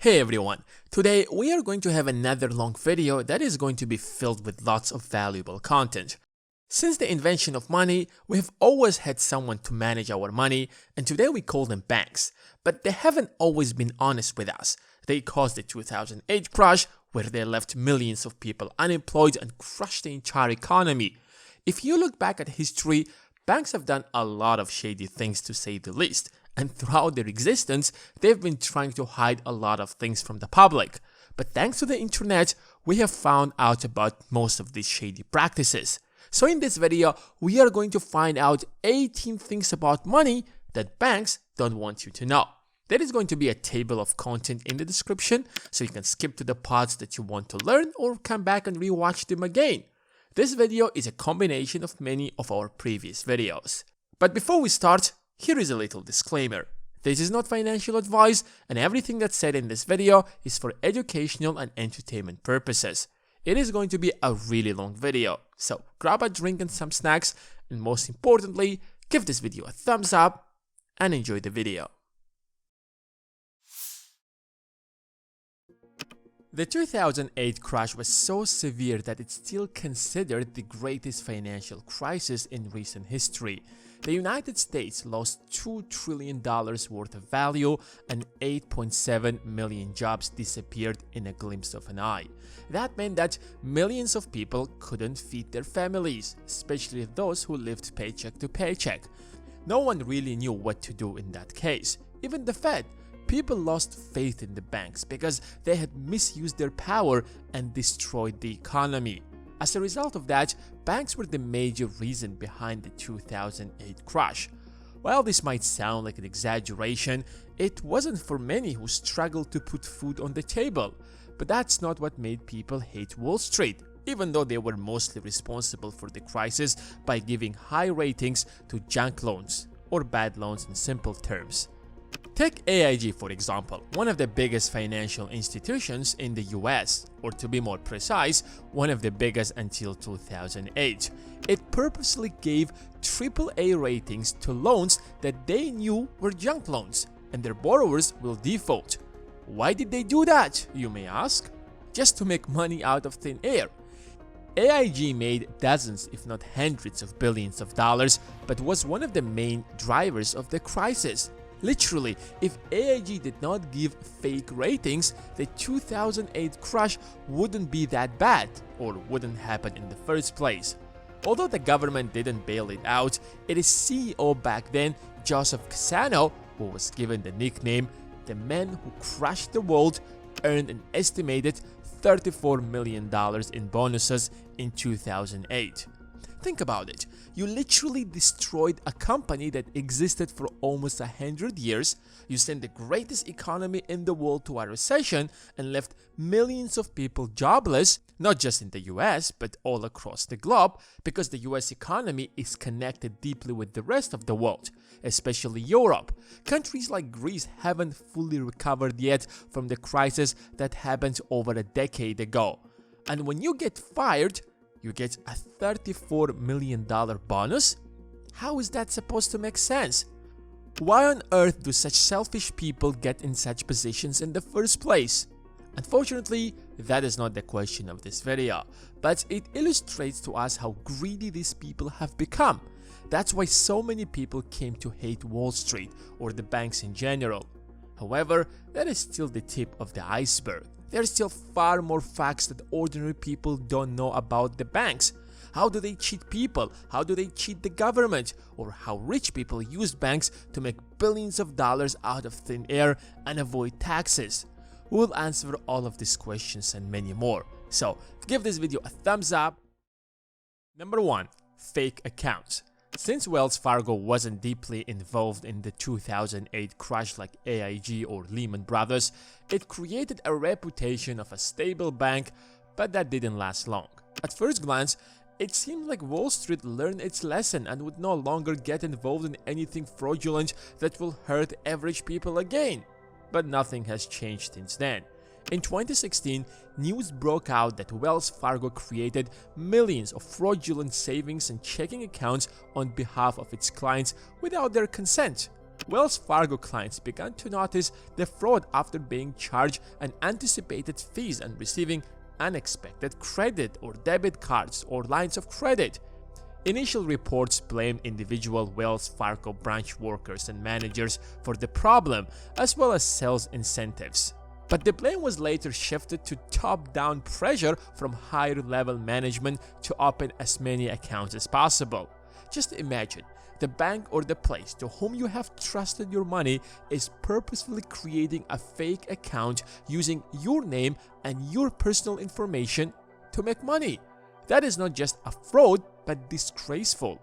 Hey everyone, today we are going to have another long video that is going to be filled with lots of valuable content. Since the invention of money, we have always had someone to manage our money, and today we call them banks. But they haven't always been honest with us. They caused the 2008 crash, where they left millions of people unemployed and crushed the entire economy. If you look back at history, banks have done a lot of shady things, to say the least. And throughout their existence, they've been trying to hide a lot of things from the public. But thanks to the internet, we have found out about most of these shady practices. So in this video, we are going to find out 18 things about money that banks don't want you to know. There is going to be a table of content in the description, so you can skip to the parts that you want to learn or come back and rewatch them again. This video is a combination of many of our previous videos. But before we start, here is a little disclaimer. This is not financial advice, and everything that's said in this video is for educational and entertainment purposes. It is going to be a really long video, so grab a drink and some snacks, and most importantly, give this video a thumbs up and enjoy the video. The 2008 crash was so severe that it's still considered the greatest financial crisis in recent history. The United States lost $2 trillion worth of value and 8.7 million jobs disappeared in a glimpse of an eye. That meant that millions of people couldn't feed their families, especially those who lived paycheck to paycheck. No one really knew what to do in that case, even the Fed. People lost faith in the banks because they had misused their power and destroyed the economy. As a result of that, banks were the major reason behind the 2008 crash. While this might sound like an exaggeration, it wasn't for many who struggled to put food on the table. But that's not what made people hate Wall Street, even though they were mostly responsible for the crisis by giving high ratings to junk loans, or bad loans in simple terms. Take AIG for example, one of the biggest financial institutions in the US, or to be more precise, one of the biggest until 2008. It purposely gave AAA ratings to loans that they knew were junk loans, and their borrowers will default. Why did they do that, you may ask? Just to make money out of thin air. AIG made dozens if not hundreds of billions of dollars, but was one of the main drivers of the crisis. Literally, if AIG did not give fake ratings, the 2008 crash wouldn't be that bad, or wouldn't happen in the first place. Although the government didn't bail it out, its CEO back then, Joseph Cassano, who was given the nickname the man who crashed the world, earned an estimated $34 million in bonuses in 2008. Think about it. You literally destroyed a company that existed for almost 100 years, you sent the greatest economy in the world to a recession and left millions of people jobless, not just in the US but all across the globe, because the US economy is connected deeply with the rest of the world, especially Europe. Countries like Greece haven't fully recovered yet from the crisis that happened over a decade ago. And when you get fired, you get a $34 million bonus? How is that supposed to make sense? Why on earth do such selfish people get in such positions in the first place? Unfortunately, that is not the question of this video, but it illustrates to us how greedy these people have become. That's why so many people came to hate Wall Street or the banks in general. However, that is still the tip of the iceberg. There are still far more facts that ordinary people don't know about the banks. How do they cheat people? How do they cheat the government? Or how rich people use banks to make billions of dollars out of thin air and avoid taxes? We'll answer all of these questions and many more. So give this video a thumbs up. Number 1. Fake accounts. Since Wells Fargo wasn't deeply involved in the 2008 crash like AIG or Lehman Brothers, it created a reputation of a stable bank, but that didn't last long. At first glance, it seemed like Wall Street learned its lesson and would no longer get involved in anything fraudulent that will hurt average people again. But nothing has changed since then. In 2016, news broke out that Wells Fargo created millions of fraudulent savings and checking accounts on behalf of its clients without their consent. Wells Fargo clients began to notice the fraud after being charged unanticipated fees and receiving unexpected credit or debit cards or lines of credit. Initial reports blamed individual Wells Fargo branch workers and managers for the problem, as well as sales incentives. But the blame was later shifted to top-down pressure from higher-level management to open as many accounts as possible. Just imagine, the bank or the place to whom you have trusted your money is purposefully creating a fake account using your name and your personal information to make money. That is not just a fraud, but disgraceful.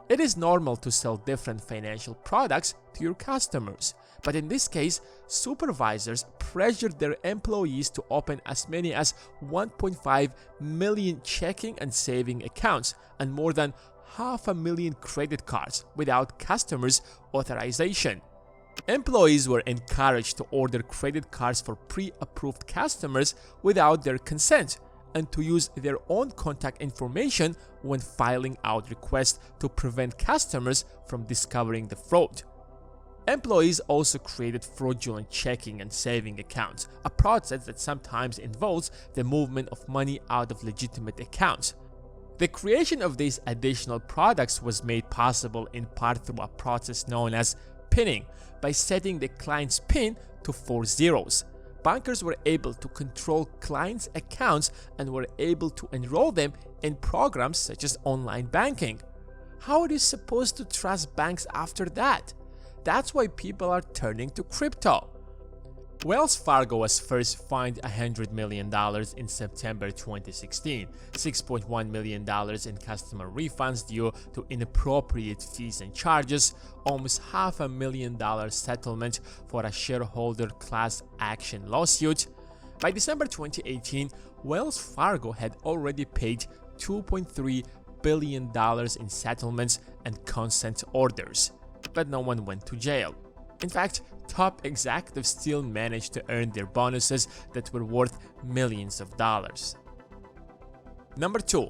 It is normal to sell different financial products to your customers, but in this case, supervisors pressured their employees to open as many as 1.5 million checking and saving accounts and more than 500,000 credit cards without customers' authorization. Employees were encouraged to order credit cards for pre-approved customers without their consent and to use their own contact information when filing out requests to prevent customers from discovering the fraud. Employees also created fraudulent checking and saving accounts, a process that sometimes involves the movement of money out of legitimate accounts. The creation of these additional products was made possible in part through a process known as pinning. By setting the client's PIN to 4 zeros, bankers were able to control clients' accounts and were able to enroll them in programs such as online banking. How are you supposed to trust banks after that? That's why people are turning to crypto. Wells Fargo was first fined $100 million in September 2016, $6.1 million in customer refunds due to inappropriate fees and charges, almost $500,000 settlement for a shareholder class action lawsuit. By December 2018, Wells Fargo had already paid $2.3 billion in settlements and consent orders, but no one went to jail. In fact, top executives still managed to earn their bonuses that were worth millions of dollars. Number 2.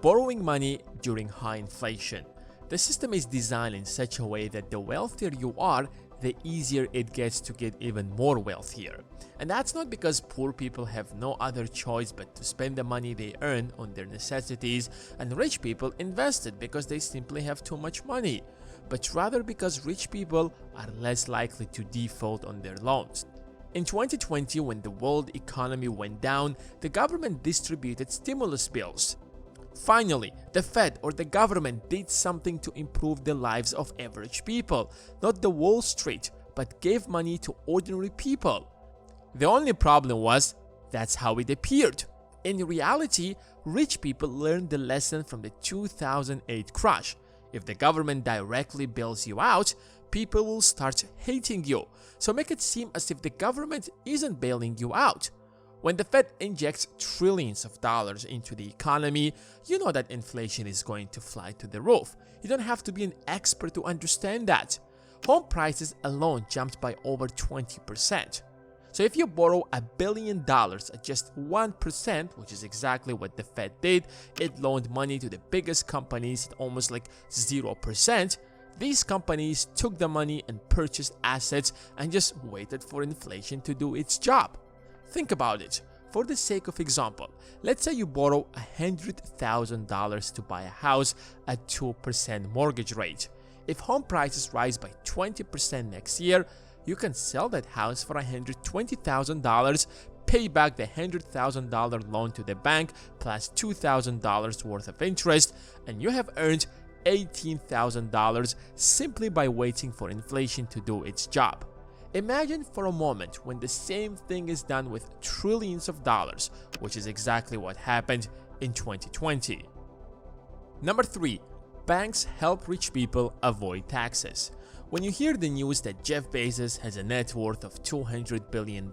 Borrowing money during high inflation. The system is designed in such a way that the wealthier you are, the easier it gets to get even more wealthier. And that's not because poor people have no other choice but to spend the money they earn on their necessities, and rich people invest it because they simply have too much money, but rather because rich people are less likely to default on their loans. In 2020, when the world economy went down, the government distributed stimulus bills. Finally, the Fed or the government did something to improve the lives of average people, not the Wall Street, but gave money to ordinary people. The only problem was, that's how it appeared. In reality, rich people learned the lesson from the 2008 crash. If the government directly bails you out, people will start hating you. So make it seem as if the government isn't bailing you out. When the Fed injects trillions of dollars into the economy, you know that inflation is going to fly to the roof. You don't have to be an expert to understand that. Home prices alone jumped by over 20%. So if you borrow $1 billion at just 1%, which is exactly what the Fed did, it loaned money to the biggest companies at almost like 0%. These companies took the money and purchased assets and just waited for inflation to do its job. Think about it. For the sake of example, let's say you borrow $100,000 to buy a house at 2% mortgage rate. If home prices rise by 20% next year, you can sell that house for $120,000, pay back the $100,000 loan to the bank plus $2,000 worth of interest, and you have earned $18,000 simply by waiting for inflation to do its job. Imagine for a moment when the same thing is done with trillions of dollars, which is exactly what happened in 2020. Number 3. Banks help rich people avoid taxes. When you hear the news that Jeff Bezos has a net worth of $200 billion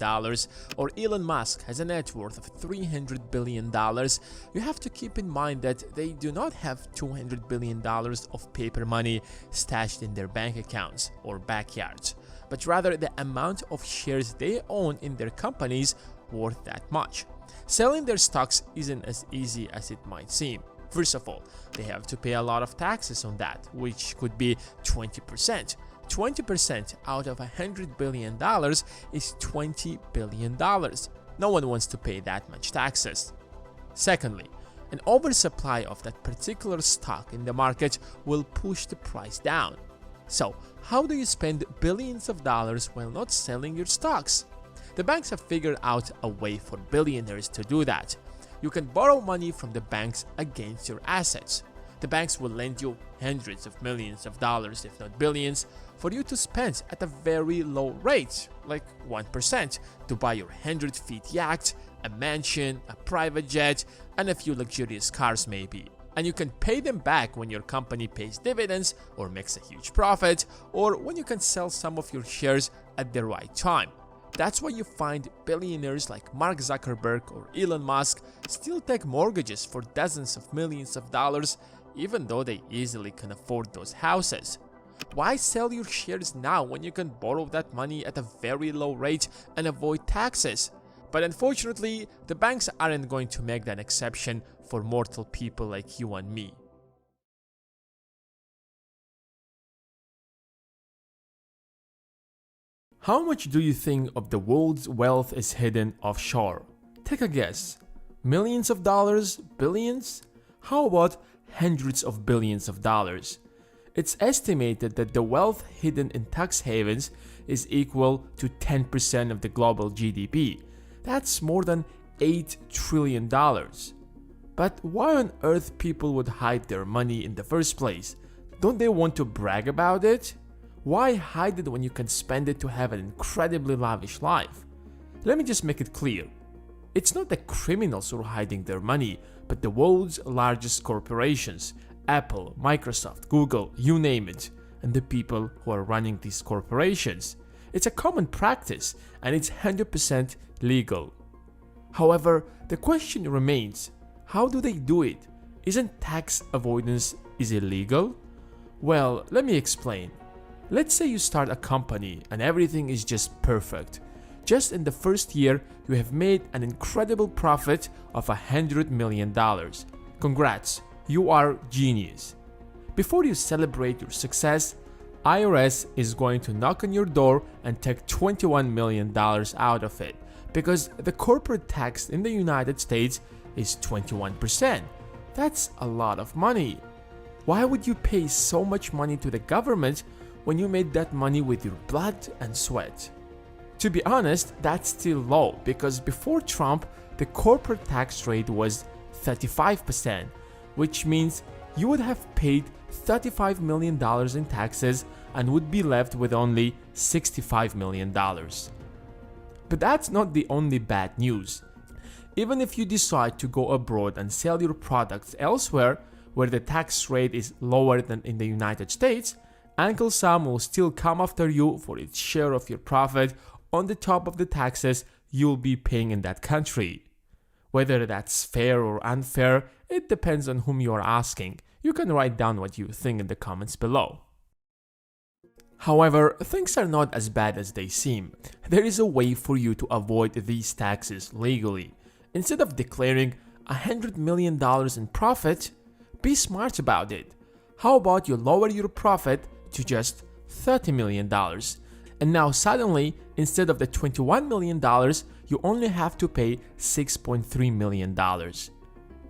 or Elon Musk has a net worth of $300 billion, you have to keep in mind that they do not have $200 billion of paper money stashed in their bank accounts or backyards, but rather the amount of shares they own in their companies worth that much. Selling their stocks isn't as easy as it might seem. First of all, they have to pay a lot of taxes on that, which could be 20%. 20% out of $100 billion is $20 billion. No one wants to pay that much taxes. Secondly, an oversupply of that particular stock in the market will push the price down. So, how do you spend billions of dollars while not selling your stocks? The banks have figured out a way for billionaires to do that. You can borrow money from the banks against your assets. The banks will lend you hundreds of millions of dollars, if not billions, for you to spend at a very low rate, like 1%, to buy your 100-feet yacht, a mansion, a private jet, and a few luxurious cars maybe. And you can pay them back when your company pays dividends or makes a huge profit, or when you can sell some of your shares at the right time. That's why you find billionaires like Mark Zuckerberg or Elon Musk still take mortgages for dozens of millions of dollars, even though they easily can afford those houses. Why sell your shares now when you can borrow that money at a very low rate and avoid taxes? But unfortunately, the banks aren't going to make that exception for mortal people like you and me. How much do you think of the world's wealth is hidden offshore? Take a guess. Millions of dollars? Billions? How about hundreds of billions of dollars? It's estimated that the wealth hidden in tax havens is equal to 10% of the global GDP. That's more than $8 trillion. But why on earth people would hide their money in the first place? Don't they want to brag about it? Why hide it when you can spend it to have an incredibly lavish life? Let me just make it clear. It's not the criminals who are hiding their money, but the world's largest corporations, Apple, Microsoft, Google, you name it, and the people who are running these corporations. It's a common practice, and it's 100% legal. However, the question remains, how do they do it? Isn't tax avoidance illegal? Well, let me explain. Let's say you start a company and everything is just perfect. Just in the first year, you have made an incredible profit of $100 million. Congrats, you are genius. Before you celebrate your success, IRS is going to knock on your door and take $21 million out of it, because the corporate tax in the United States is 21%. That's a lot of money. Why would you pay so much money to the government when you made that money with your blood and sweat? To be honest, that's still low, because before Trump, the corporate tax rate was 35%, which means you would have paid $35 million in taxes and would be left with only $65 million. But that's not the only bad news. Even if you decide to go abroad and sell your products elsewhere, where the tax rate is lower than in the United States, Uncle Sam will still come after you for its share of your profit on the top of the taxes you'll be paying in that country. Whether that's fair or unfair, it depends on whom you are asking. You can write down what you think in the comments below. However, things are not as bad as they seem. There is a way for you to avoid these taxes legally. Instead of declaring $100 million in profit, be smart about it. How about you lower your profit to just $30 million? And now suddenly, instead of the $21 million, you only have to pay $6.3 million.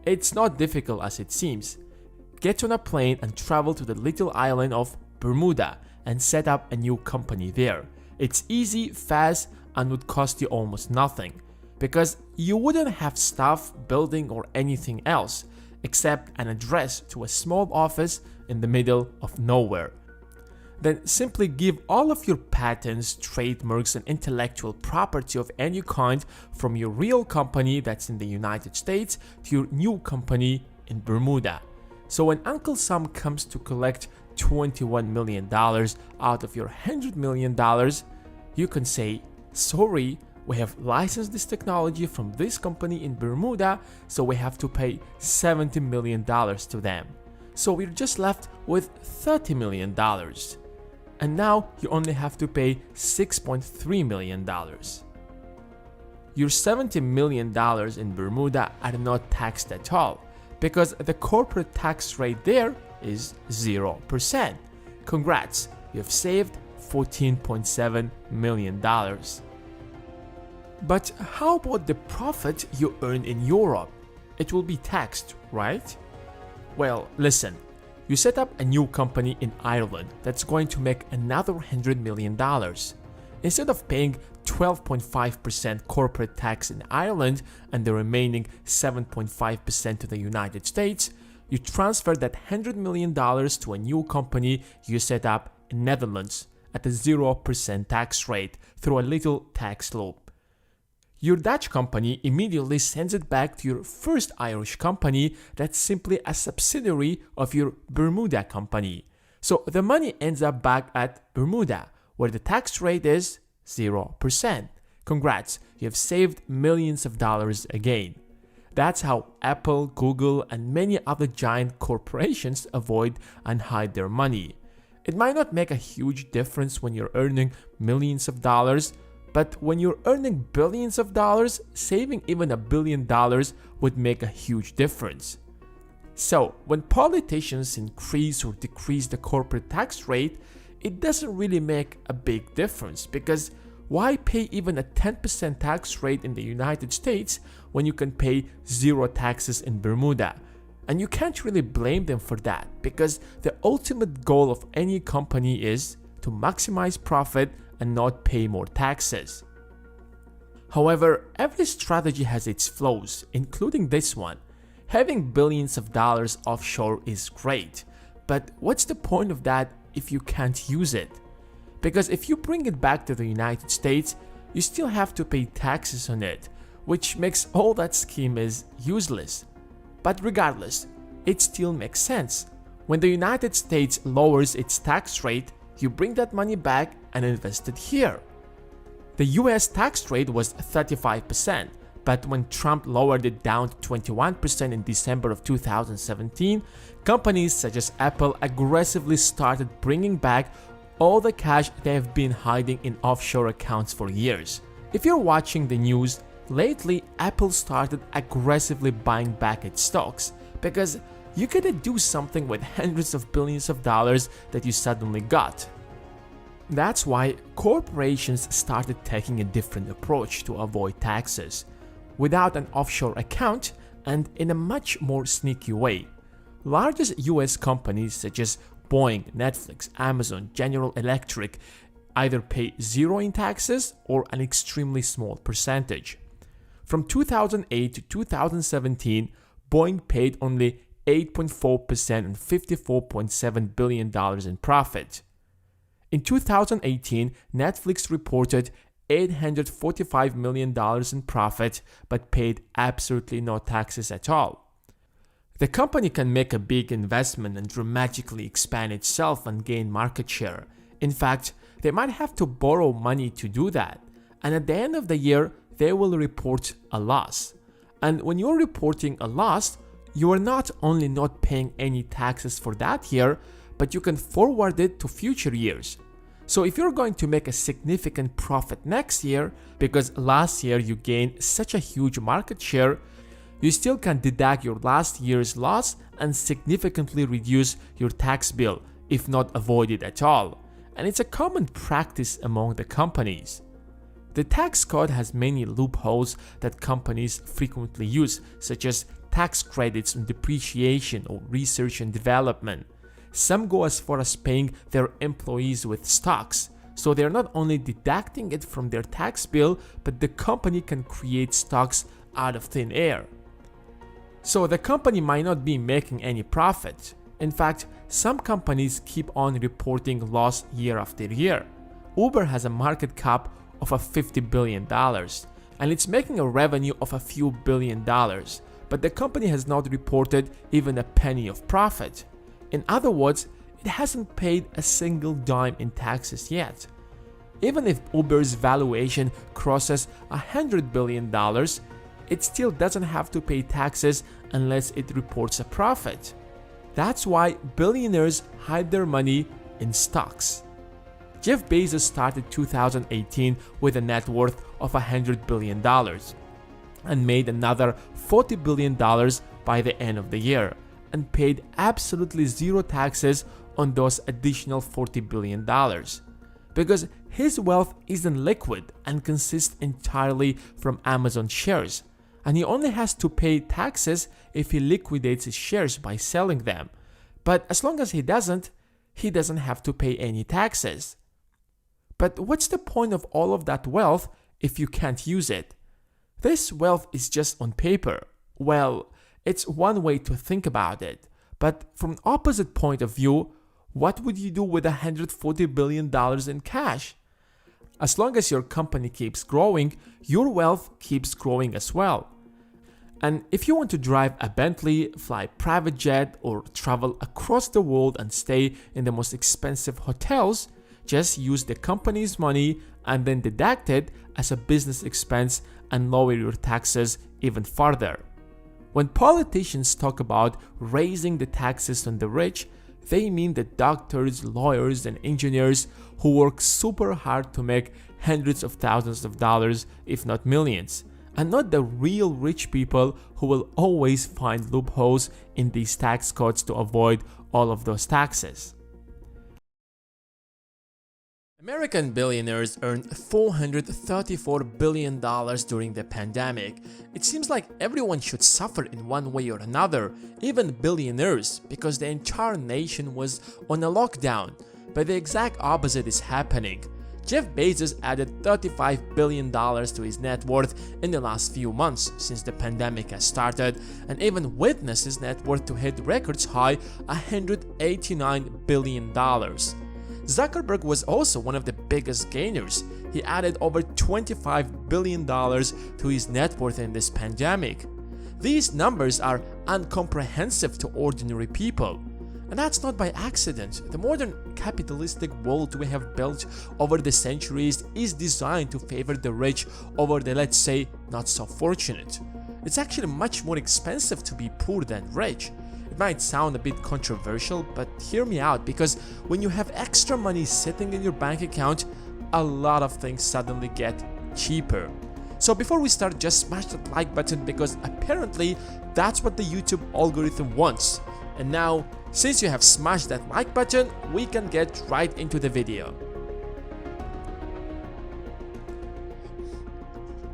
It's not difficult as it seems. Get on a plane and travel to the little island of Bermuda and set up a new company there. It's easy, fast, and would cost you almost nothing, because you wouldn't have staff, building, or anything else except an address to a small office in the middle of nowhere. Then simply give all of your patents, trademarks, and intellectual property of any kind from your real company that's in the United States to your new company in Bermuda. So when Uncle Sam comes to collect $21 million out of your $100 million, you can say, sorry, we have licensed this technology from this company in Bermuda, so we have to pay $70 million to them. So we're just left with $30 million. And now you only have to pay $6.3 million. Your $70 million in Bermuda are not taxed at all, because the corporate tax rate there is 0%. Congrats, you have saved $14.7 million. But how about the profit you earn in Europe? It will be taxed, right? Well, listen, you set up a new company in Ireland that's going to make another $100 million. Instead of paying 12.5% corporate tax in Ireland and the remaining 7.5% to the United States, you transfer that $100 million to a new company you set up in Netherlands at a 0% tax rate through a little tax loop. Your Dutch company immediately sends it back to your first Irish company that's simply a subsidiary of your Bermuda company. So the money ends up back at Bermuda, where the tax rate is 0%. Congrats, you have saved millions of dollars again. That's how Apple, Google, and many other giant corporations avoid and hide their money. It might not make a huge difference when you're earning millions of dollars, but when you're earning billions of dollars, saving even $1 billion would make a huge difference. So, when politicians increase or decrease the corporate tax rate, it doesn't really make a big difference, because why pay even a 10% tax rate in the United States when you can pay 0 taxes in Bermuda? And you can't really blame them for that, because the ultimate goal of any company is to maximize profit and not pay more taxes. However, every strategy has its flaws, including this one. Having billions of dollars offshore is great, but what's the point of that if you can't use it? Because if you bring it back to the United States, you still have to pay taxes on it, which makes all that scheme is useless. But regardless, it still makes sense. When the United States lowers its tax rate, you bring that money back and invest it here. The US tax rate was 35%, but when Trump lowered it down to 21% in December of 2017, companies such as Apple aggressively started bringing back all the cash they have been hiding in offshore accounts for years. If you're watching the news, lately Apple started aggressively buying back its stocks, because you gotta do something with hundreds of billions of dollars that you suddenly got. That's why corporations started taking a different approach to avoid taxes, without an offshore account and in a much more sneaky way. Largest US companies such as Boeing, Netflix, Amazon, General Electric either pay 0 in taxes or an extremely small percentage. From 2008 to 2017, Boeing paid only 8.4% and $54.7 billion in profit. In 2018, Netflix reported $845 million in profit but paid absolutely no taxes at all. The company can make a big investment and dramatically expand itself and gain market share. In fact, they might have to borrow money to do that. And at the end of the year, they will report a loss. And when you're reporting a loss, you are not only not paying any taxes for that year, but you can forward it to future years. So if you're going to make a significant profit next year, because last year you gained such a huge market share, you still can deduct your last year's loss and significantly reduce your tax bill, if not avoid it at all. And it's a common practice among the companies. The tax code has many loopholes that companies frequently use, such as tax credits on depreciation or research and development. Some go as far as paying their employees with stocks, so they're not only deducting it from their tax bill, but the company can create stocks out of thin air. So the company might not be making any profit. In fact, some companies keep on reporting loss year after year. Uber has a market cap of $50 billion, and it's making a revenue of a few $1 billion, but the company has not reported even a penny of profit. In other words, it hasn't paid a single dime in taxes yet. Even if Uber's valuation crosses $100 billion, it still doesn't have to pay taxes unless it reports a profit. That's why billionaires hide their money in stocks. Jeff Bezos started 2018 with a net worth of $100 billion and made another $40 billion by the end of the year, and paid absolutely 0 taxes on those additional $40 billion. because his wealth isn't liquid and consists entirely from Amazon shares, and he only has to pay taxes if he liquidates his shares by selling them. But as long as he doesn't have to pay any taxes. But what's the point of all of that wealth if you can't use it? This wealth is just on paper. Well, it's one way to think about it. But from an opposite point of view, what would you do with $140 billion in cash? As long as your company keeps growing, your wealth keeps growing as well. And if you want to drive a Bentley, fly private jet, or travel across the world and stay in the most expensive hotels, just use the company's money and then deduct it as a business expense and lower your taxes even further. When politicians talk about raising the taxes on the rich, they mean the doctors, lawyers, and engineers who work super hard to make hundreds of thousands of dollars, if not millions, and not the real rich people who will always find loopholes in these tax codes to avoid all of those taxes. American billionaires earned $434 billion during the pandemic. It seems like everyone should suffer in one way or another, even billionaires, because the entire nation was on a lockdown. But the exact opposite is happening. Jeff Bezos added $35 billion to his net worth in the last few months since the pandemic has started, and even witnessed his net worth to hit records high $189 billion. Zuckerberg was also one of the biggest gainers. He added over $25 billion to his net worth in this pandemic. These numbers are incomprehensible to ordinary people. And that's not by accident. The modern capitalistic world we have built over the centuries is designed to favor the rich over the, let's say, not so fortunate. It's actually much more expensive to be poor than rich. It might sound a bit controversial, but hear me out, because when you have extra money sitting in your bank account, a lot of things suddenly get cheaper. So before we start, just smash that like button, because apparently that's what the YouTube algorithm wants. And now, since you have smashed that like button, we can get right into the video.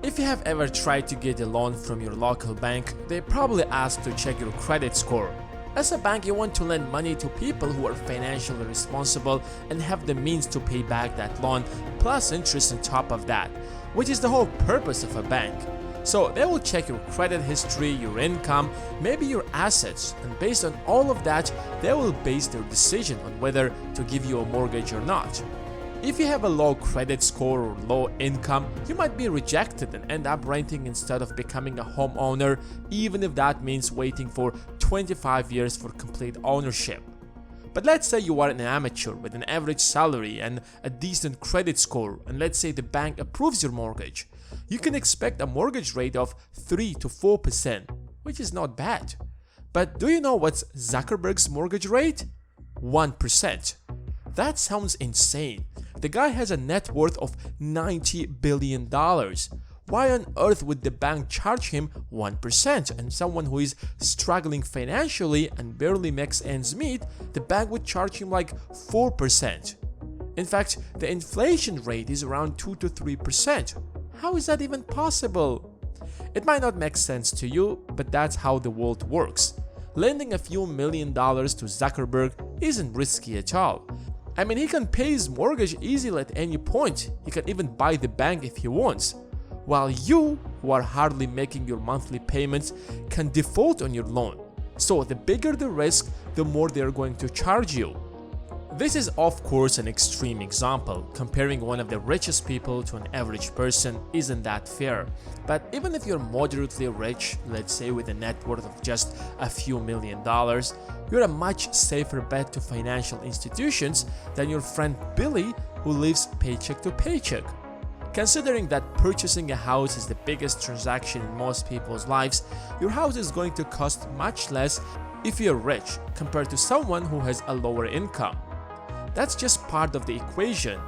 If you have ever tried to get a loan from your local bank, they probably ask to check your credit score. As a bank, you want to lend money to people who are financially responsible and have the means to pay back that loan, plus interest on top of that, which is the whole purpose of a bank. So they will check your credit history, your income, maybe your assets, and based on all of that, they will base their decision on whether to give you a mortgage or not. If you have a low credit score or low income, you might be rejected and end up renting instead of becoming a homeowner, even if that means waiting for 25 years for complete ownership. But let's say you are an amateur with an average salary and a decent credit score, and let's say the bank approves your mortgage. You can expect a mortgage rate of 3 to 4%, which is not bad. But do you know what's Zuckerberg's mortgage rate? 1%. That sounds insane. The guy has a net worth of $90 billion. Why on earth would the bank charge him 1%? And someone who is struggling financially and barely makes ends meet, the bank would charge him like 4%. In fact, the inflation rate is around 2 to 3%. How is that even possible? It might not make sense to you, but that's how the world works. Lending a few $1 million to Zuckerberg isn't risky at all. I mean, he can pay his mortgage easily at any point. He can even buy the bank if he wants. While you, who are hardly making your monthly payments, can default on your loan. So the bigger the risk, the more they are going to charge you. This is of course an extreme example. Comparing one of the richest people to an average person isn't that fair. But even if you're moderately rich, let's say with a net worth of just a few $1 million, you're a much safer bet to financial institutions than your friend Billy, who lives paycheck to paycheck. Considering that purchasing a house is the biggest transaction in most people's lives, your house is going to cost much less if you're rich compared to someone who has a lower income. That's just part of the equation.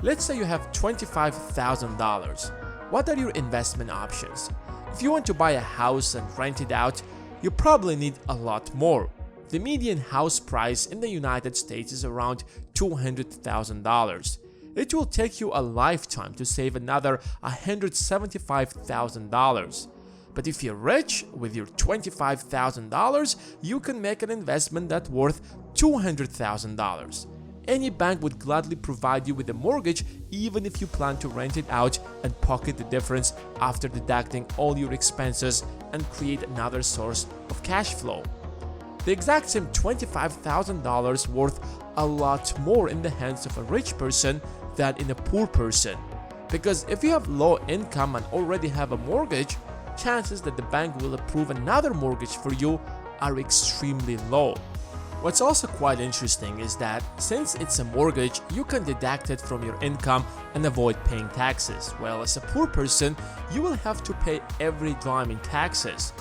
Let's say you have $25,000. What are your investment options? If you want to buy a house and rent it out, you probably need a lot more. The median house price in the United States is around $200,000. It will take you a lifetime to save another $175,000. But if you're rich, with your $25,000, you can make an investment that's worth $200,000. Any bank would gladly provide you with a mortgage even if you plan to rent it out and pocket the difference after deducting all your expenses and create another source of cash flow. The exact same $25,000 worth a lot more in the hands of a rich person than in a poor person. Because if you have low income and already have a mortgage, chances that the bank will approve another mortgage for you are extremely low. What's also quite interesting is that since it's a mortgage, you can deduct it from your income and avoid paying taxes, while as a poor person, you will have to pay every dime in taxes.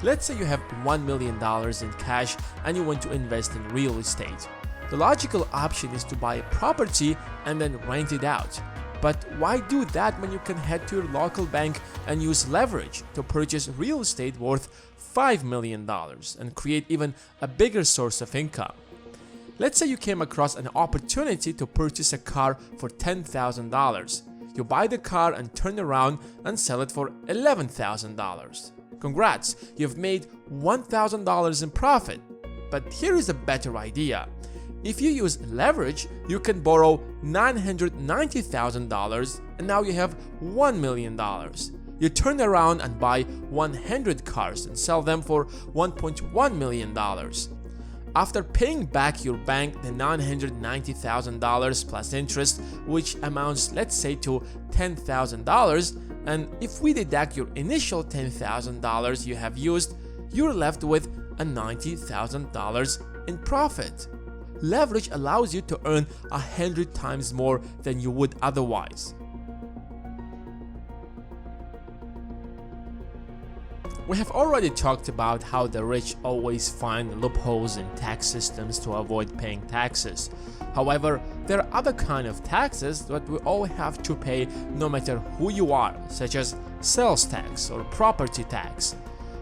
Let's say you have $1 million in cash and you want to invest in real estate. The logical option is to buy a property and then rent it out. But why do that when you can head to your local bank and use leverage to purchase real estate worth $5 million and create even a bigger source of income? Let's say you came across an opportunity to purchase a car for $10,000. You buy the car and turn around and sell it for $11,000. Congrats, you've made $1,000 in profit. But here is a better idea. If you use leverage, you can borrow $990,000 and now you have $1 million. You turn around and buy 100 cars and sell them for $1.1 million. After paying back your bank the $990,000 plus interest, which amounts, let's say, to $10,000, and if we deduct your initial $10,000 you have used, you're left with a $90,000 in profit. Leverage allows you to earn 100 times more than you would otherwise. We have already talked about how the rich always find loopholes in tax systems to avoid paying taxes. However, there are other kinds of taxes that we all have to pay no matter who you are, such as sales tax or property tax.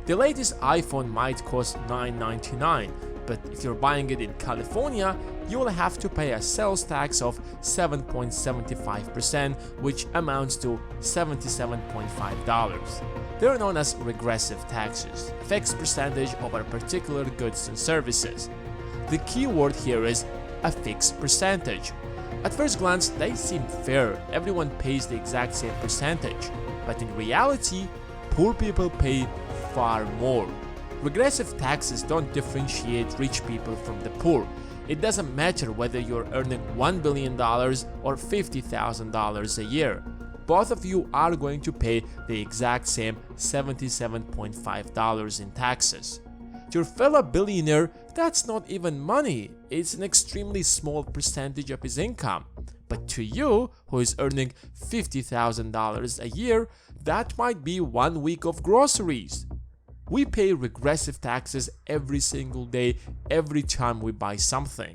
The latest iPhone might cost $999, but if you're buying it in California, you will have to pay a sales tax of 7.75%, which amounts to $77.5. They are known as regressive taxes, a fixed percentage over particular goods and services. The key word here is a fixed percentage. At first glance, they seem fair, everyone pays the exact same percentage, but in reality, poor people pay far more. Regressive taxes don't differentiate rich people from the poor. It doesn't matter whether you're earning $1 billion or $50,000 a year. Both of you are going to pay the exact same $77.5 in taxes. To your fellow billionaire, that's not even money. It's an extremely small percentage of his income. But to you, who is earning $50,000 a year, that might be 1 week of groceries. We pay regressive taxes every single day, every time we buy something.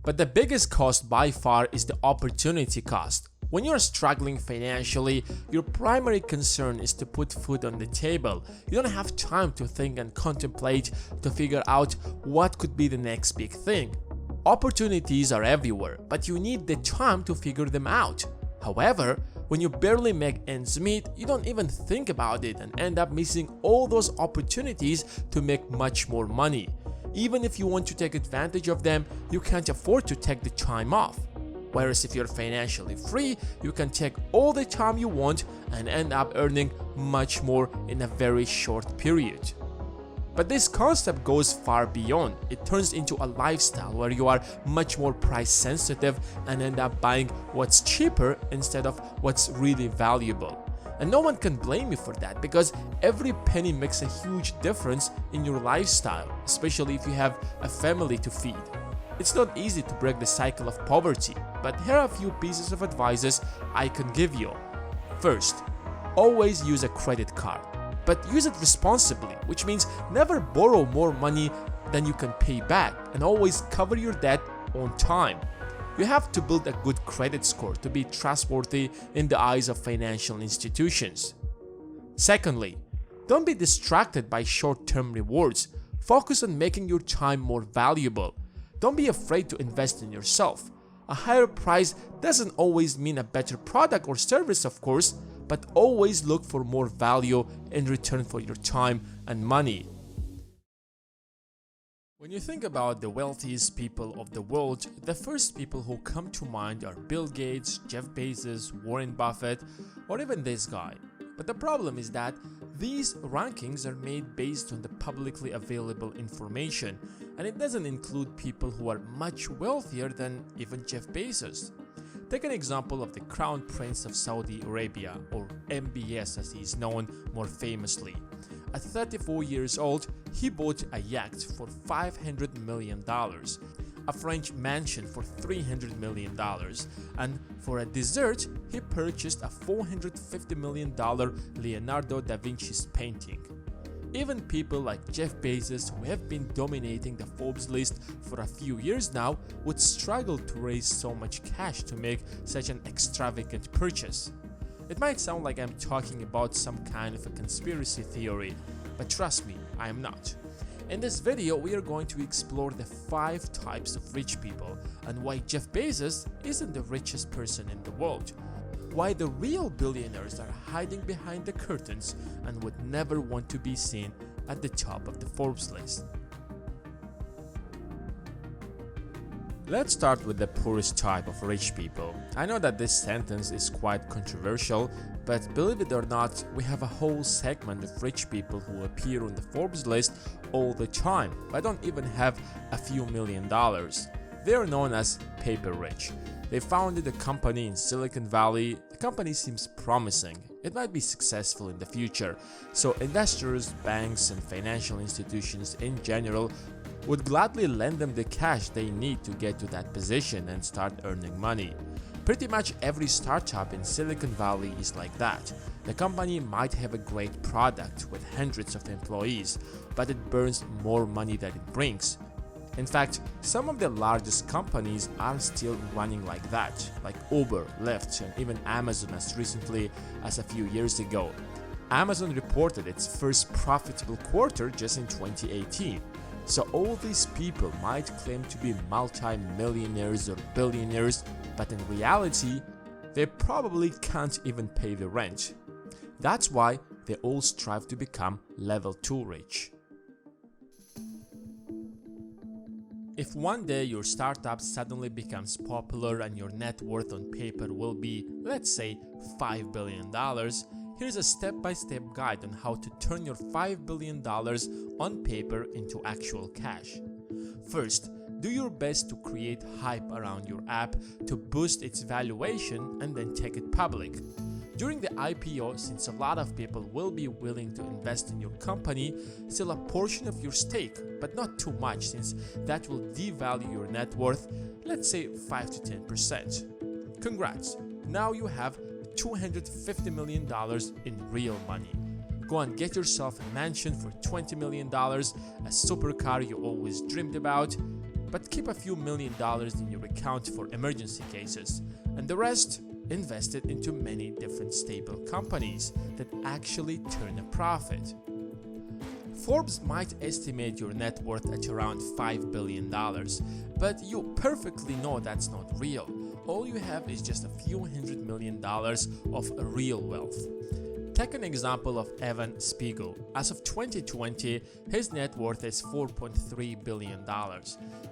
But the biggest cost by far is the opportunity cost. When you're struggling financially, your primary concern is to put food on the table. You don't have time to think and contemplate to figure out what could be the next big thing. Opportunities are everywhere, but you need the time to figure them out. However, when you barely make ends meet, you don't even think about it and end up missing all those opportunities to make much more money. Even if you want to take advantage of them, you can't afford to take the time off. Whereas if you're financially free, you can take all the time you want and end up earning much more in a very short period. But this concept goes far beyond. It turns into a lifestyle where you are much more price sensitive and end up buying what's cheaper instead of what's really valuable. And no one can blame you for that, because every penny makes a huge difference in your lifestyle, especially if you have a family to feed. It's not easy to break the cycle of poverty, but here are a few pieces of advice I can give you. First, always use a credit card. But use it responsibly, which means never borrow more money than you can pay back, and always cover your debt on time. You have to build a good credit score to be trustworthy in the eyes of financial institutions. Secondly, don't be distracted by short-term rewards. Focus on making your time more valuable. Don't be afraid to invest in yourself. A higher price doesn't always mean a better product or service, of course, but always look for more value in return for your time and money. When you think about the wealthiest people of the world, the first people who come to mind are Bill Gates, Jeff Bezos, Warren Buffett, or even this guy. But the problem is that these rankings are made based on the publicly available information, and it doesn't include people who are much wealthier than even Jeff Bezos. Take an example of the Crown Prince of Saudi Arabia, or MBS as he is known more famously. At 34 years old, he bought a yacht for $500 million, a French mansion for $300 million, and for a dessert, he purchased a $450 million Leonardo da Vinci's painting. Even people like Jeff Bezos, who have been dominating the Forbes list for a few years now, would struggle to raise so much cash to make such an extravagant purchase. It might sound like I'm talking about some kind of a conspiracy theory, but trust me, I am not. In this video, we are going to explore the 5 types of rich people and why Jeff Bezos isn't the richest person in the world, why the real billionaires are hiding behind the curtains and would never want to be seen at the top of the Forbes list. Let's start with the poorest type of rich people. I know that this sentence is quite controversial, but believe it or not, we have a whole segment of rich people who appear on the Forbes list all the time, but don't even have a few $1,000,000. They are known as paper rich. They founded a company in Silicon Valley. The company seems promising. It might be successful in the future, so investors, banks, and financial institutions in general would gladly lend them the cash they need to get to that position and start earning money. Pretty much every startup in Silicon Valley is like that. The company might have a great product with hundreds of employees, but it burns more money than it brings. In fact, some of the largest companies are still running like that, like Uber, Lyft, and even Amazon as recently as a few years ago. Amazon reported its first profitable quarter just in 2018. So all these people might claim to be multi-millionaires or billionaires, but in reality, they probably can't even pay the rent. That's why they all strive to become level 2 rich. If one day your startup suddenly becomes popular and your net worth on paper will be, let's say, $5 billion, here's a step-by-step guide on how to turn your $5 billion on paper into actual cash. First, do your best to create hype around your app to boost its valuation and then take it public. During the IPO, since a lot of people will be willing to invest in your company, sell a portion of your stake, but not too much since that will devalue your net worth, let's say 5 to 10%. Congrats, now you have $250 million in real money. Go and get yourself a mansion for $20 million, a supercar you always dreamed about, but keep a few $1,000,000 in your account for emergency cases, and the rest invest it into many different stable companies that actually turn a profit. Forbes might estimate your net worth at around $5 billion, but you perfectly know that's not real. All you have is just a few $100 million of real wealth. Take an example of Evan Spiegel. As of 2020, his net worth is $4.3 billion.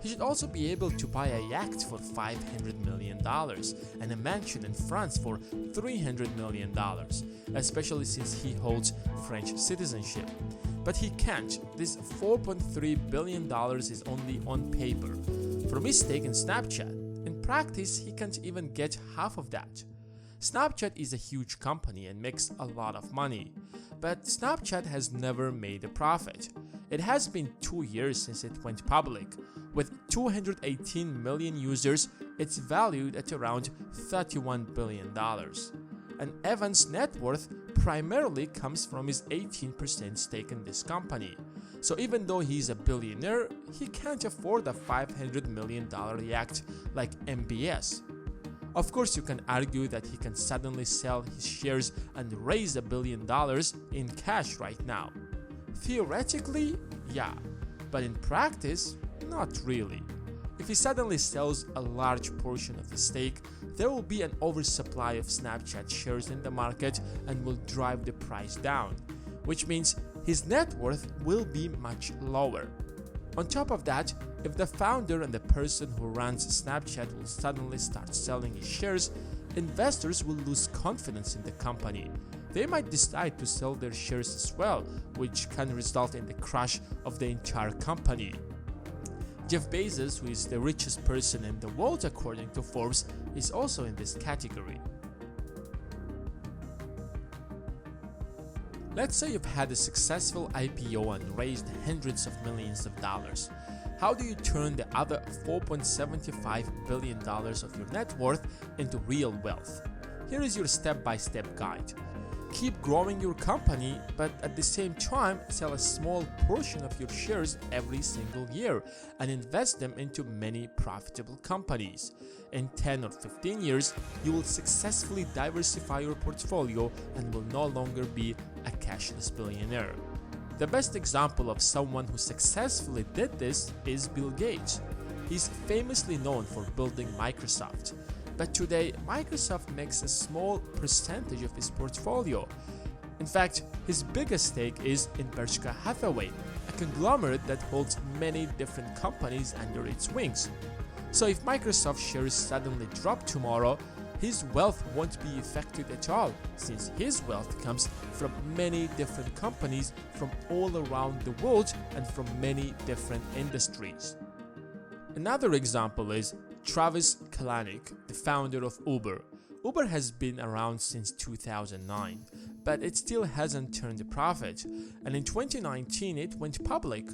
He should also be able to buy a yacht for $500 million and a mansion in France for $300 million, especially since he holds French citizenship. But he can't. This $4.3 billion is only on paper. From his stake in Snapchat, in practice, he can't even get half of that. Snapchat is a huge company and makes a lot of money, but Snapchat has never made a profit. It has been 2 years since it went public. With 218 million users, it's valued at around $31 billion. And Evan's net worth primarily comes from his 18% stake in this company. So even though he's a billionaire, he can't afford a $500 million yacht like MBS. Of course, you can argue that he can suddenly sell his shares and raise $1 billion in cash right now. Theoretically, yeah, but in practice, not really. If he suddenly sells a large portion of his stake, there will be an oversupply of Snapchat shares in the market and will drive the price down, which means his net worth will be much lower. On top of that, if the founder and the person who runs Snapchat will suddenly start selling his shares, investors will lose confidence in the company. They might decide to sell their shares as well, which can result in the crash of the entire company. Jeff Bezos, who is the richest person in the world according to Forbes, is also in this category. Let's say you've had a successful IPO and raised hundreds of millions of dollars. How do you turn the other $4.75 billion of your net worth into real wealth? Here is your step-by-step guide. Keep growing your company, but at the same time, sell a small portion of your shares every single year and invest them into many profitable companies. In 10 or 15 years, you will successfully diversify your portfolio and will no longer be a cashless billionaire. The best example of someone who successfully did this is Bill Gates. He's famously known for building Microsoft. But today, Microsoft makes a small percentage of his portfolio. In fact, his biggest stake is in Berkshire Hathaway, a conglomerate that holds many different companies under its wings. So if Microsoft shares suddenly drop tomorrow, his wealth won't be affected at all, since his wealth comes from many different companies from all around the world and from many different industries. Another example is Travis Kalanick, the founder of Uber. Uber has been around since 2009, but it still hasn't turned a profit, and in 2019 it went public.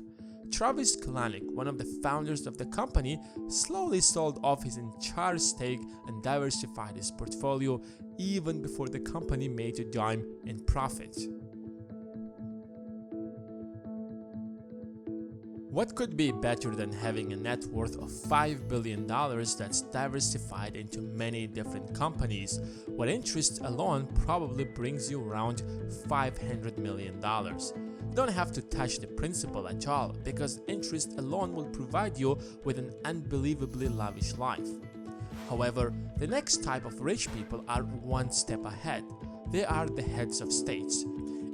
Travis Kalanick, one of the founders of the company, slowly sold off his entire stake and diversified his portfolio even before the company made a dime in profit. What could be better than having a net worth of $5 billion that's diversified into many different companies, where interest alone probably brings you around $500 million? You don't have to touch the principal at all, because interest alone will provide you with an unbelievably lavish life. However, the next type of rich people are one step ahead. They are the heads of states.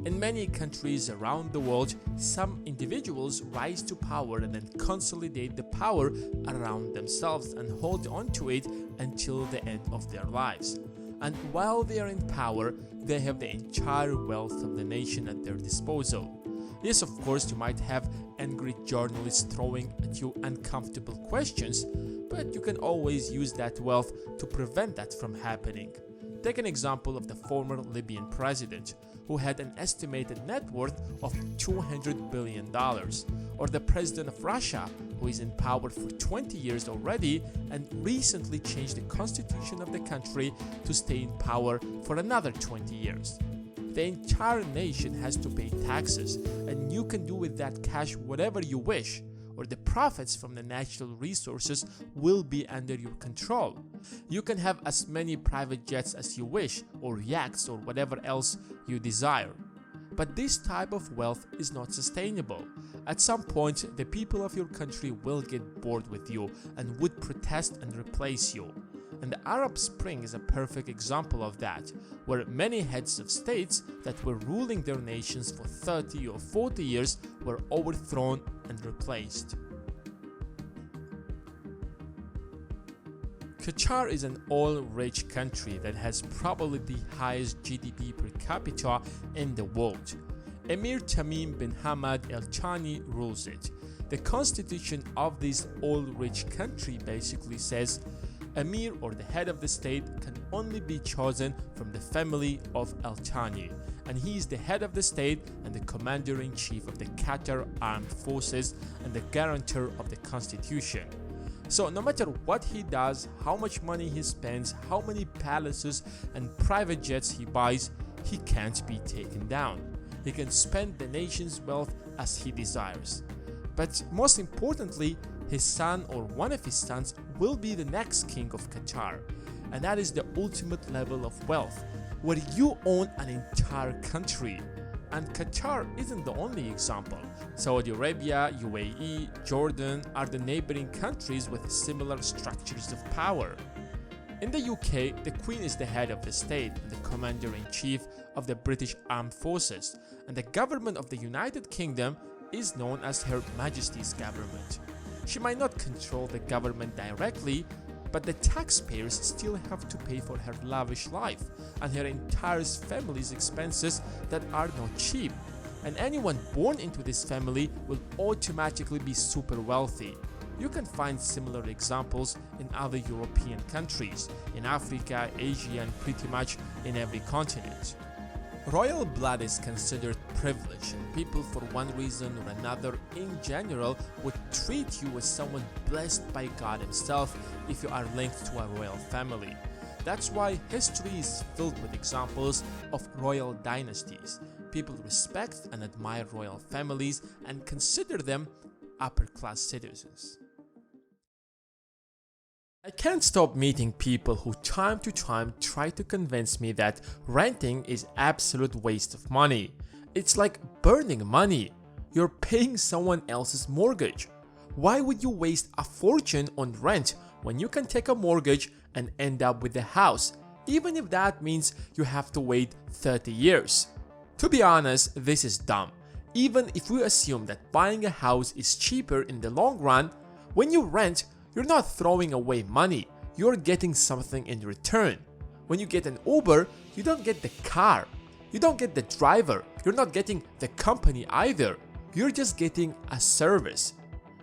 In many countries around the world, some individuals rise to power and then consolidate the power around themselves and hold on to it until the end of their lives. And while they are in power, they have the entire wealth of the nation at their disposal. Yes, of course, you might have angry journalists throwing at you uncomfortable questions, but you can always use that wealth to prevent that from happening. Take an example of the former Libyan president, who had an estimated net worth of $200 billion, or the president of Russia, who is in power for 20 years already and recently changed the constitution of the country to stay in power for another 20 years. The entire nation has to pay taxes, and you can do with that cash whatever you wish, or the profits from the natural resources will be under your control. You can have as many private jets as you wish, or yachts, or whatever else you desire. But this type of wealth is not sustainable. At some point, the people of your country will get bored with you and would protest and replace you. And the Arab Spring is a perfect example of that, where many heads of states that were ruling their nations for 30 or 40 years were overthrown and replaced. Qatar is an oil-rich country that has probably the highest GDP per capita in the world. Emir Tamim bin Hamad Al Thani rules it. The constitution of this oil-rich country basically says Emir, or the head of the state, can only be chosen from the family of Al Thani, and he is the head of the state and the commander-in-chief of the Qatar Armed Forces and the guarantor of the constitution. So no matter what he does, how much money he spends, how many palaces and private jets he buys, he can't be taken down. He can spend the nation's wealth as he desires. But most importantly, his son or one of his sons will be the next king of Qatar. And that is the ultimate level of wealth, where you own an entire country. And Qatar isn't the only example. Saudi Arabia, UAE, Jordan are the neighboring countries with similar structures of power. In the UK, the Queen is the head of the state and the Commander-in-Chief of the British Armed Forces, and the government of the United Kingdom is known as Her Majesty's government. She might not control the government directly, but the taxpayers still have to pay for her lavish life and her entire family's expenses that are not cheap. And anyone born into this family will automatically be super wealthy. You can find similar examples in other European countries, in Africa, Asia, and pretty much in every continent. Royal blood is considered privilege, and people for one reason or another in general would treat you as someone blessed by God himself if you are linked to a royal family. That's why history is filled with examples of royal dynasties. People respect and admire royal families and consider them upper-class citizens. I can't stop meeting people who time to time try to convince me that renting is absolute waste of money. It's like burning money. You're paying someone else's mortgage. Why would you waste a fortune on rent when you can take a mortgage and end up with a house, even if that means you have to wait 30 years? To be honest, this is dumb. Even if we assume that buying a house is cheaper in the long run, when you rent, you're not throwing away money, you're getting something in return. When you get an Uber, you don't get the car, you don't get the driver, you're not getting the company either, you're just getting a service.